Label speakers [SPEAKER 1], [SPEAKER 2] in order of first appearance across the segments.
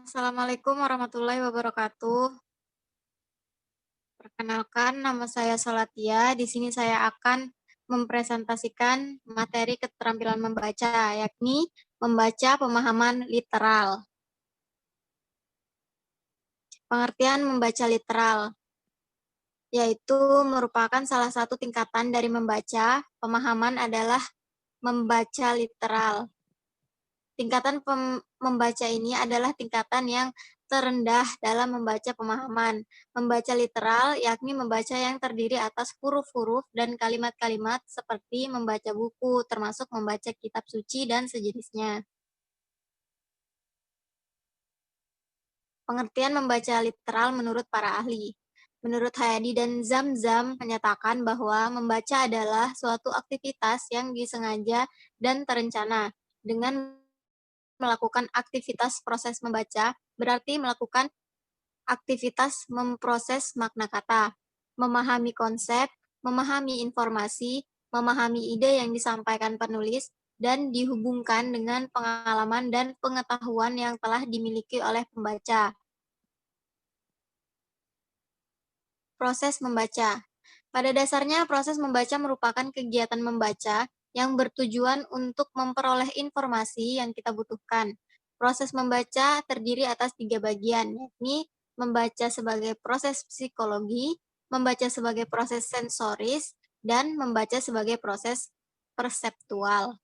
[SPEAKER 1] Assalamualaikum warahmatullahi wabarakatuh. Perkenalkan, nama saya Solatia. Di sini saya akan mempresentasikan materi keterampilan membaca, yakni membaca pemahaman literal. Pengertian membaca literal, yaitu merupakan salah satu tingkatan dari membaca. Pemahaman adalah membaca literal. Tingkatan membaca ini adalah tingkatan yang terendah dalam membaca pemahaman. Membaca literal yakni membaca yang terdiri atas huruf-huruf dan kalimat-kalimat seperti membaca buku, termasuk membaca kitab suci dan sejenisnya. Pengertian membaca literal menurut para ahli. Menurut Hayadi dan Zamzam menyatakan bahwa membaca adalah suatu aktivitas yang disengaja dan terencana. Dengan melakukan aktivitas proses membaca berarti melakukan aktivitas memproses makna kata, memahami konsep, memahami informasi, memahami ide yang disampaikan penulis, dan dihubungkan dengan pengalaman dan pengetahuan yang telah dimiliki oleh pembaca. Proses membaca. Pada dasarnya, proses membaca merupakan kegiatan membaca yang bertujuan untuk memperoleh informasi yang kita butuhkan. Proses membaca terdiri atas 3 bagian, yakni membaca sebagai proses psikologi, membaca sebagai proses sensoris, dan membaca sebagai proses perseptual.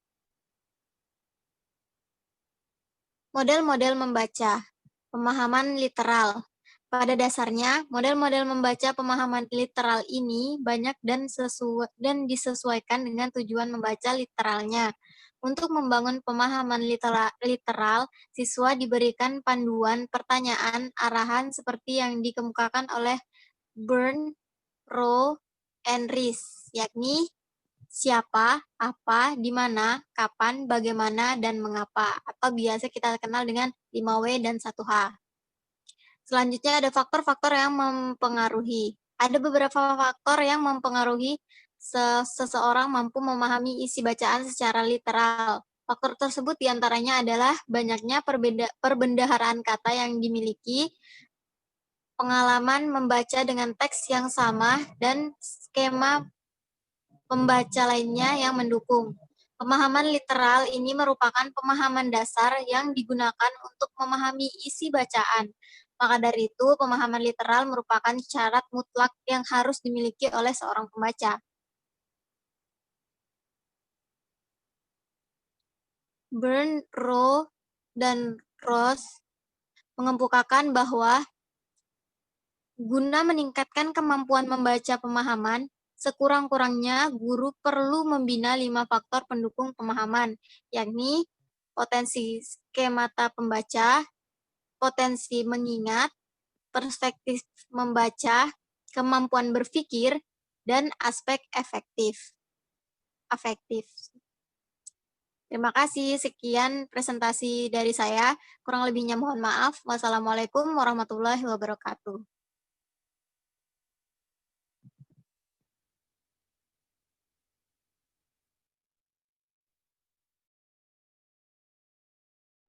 [SPEAKER 1] Model-model membaca. Pemahaman literal. Pada dasarnya, model-model membaca pemahaman literal ini banyak dan disesuaikan dengan tujuan membaca literalnya. Untuk membangun pemahaman literal, siswa diberikan panduan pertanyaan arahan seperti yang dikemukakan oleh Byrne, Rowe, and Rees, yakni siapa, apa, di mana, kapan, bagaimana, dan mengapa, atau biasa kita kenal dengan 5W dan 1H. Selanjutnya ada faktor-faktor yang mempengaruhi. Ada beberapa faktor yang mempengaruhi seseorang mampu memahami isi bacaan secara literal. Faktor tersebut diantaranya adalah banyaknya perbendaharaan kata yang dimiliki, pengalaman membaca dengan teks yang sama, dan skema pembaca lainnya yang mendukung. Pemahaman literal ini merupakan pemahaman dasar yang digunakan untuk memahami isi bacaan. Maka dari itu, pemahaman literal merupakan syarat mutlak yang harus dimiliki oleh seorang pembaca. Byrne, Rowe, dan Ross mengemukakan bahwa guna meningkatkan kemampuan membaca pemahaman, sekurang-kurangnya guru perlu membina 5 faktor pendukung pemahaman, yakni potensi skemata pembaca, potensi mengingat, perspektif membaca, kemampuan berpikir, dan aspek afektif. Terima kasih, sekian presentasi dari saya. Kurang lebihnya mohon maaf. Wassalamualaikum warahmatullahi wabarakatuh.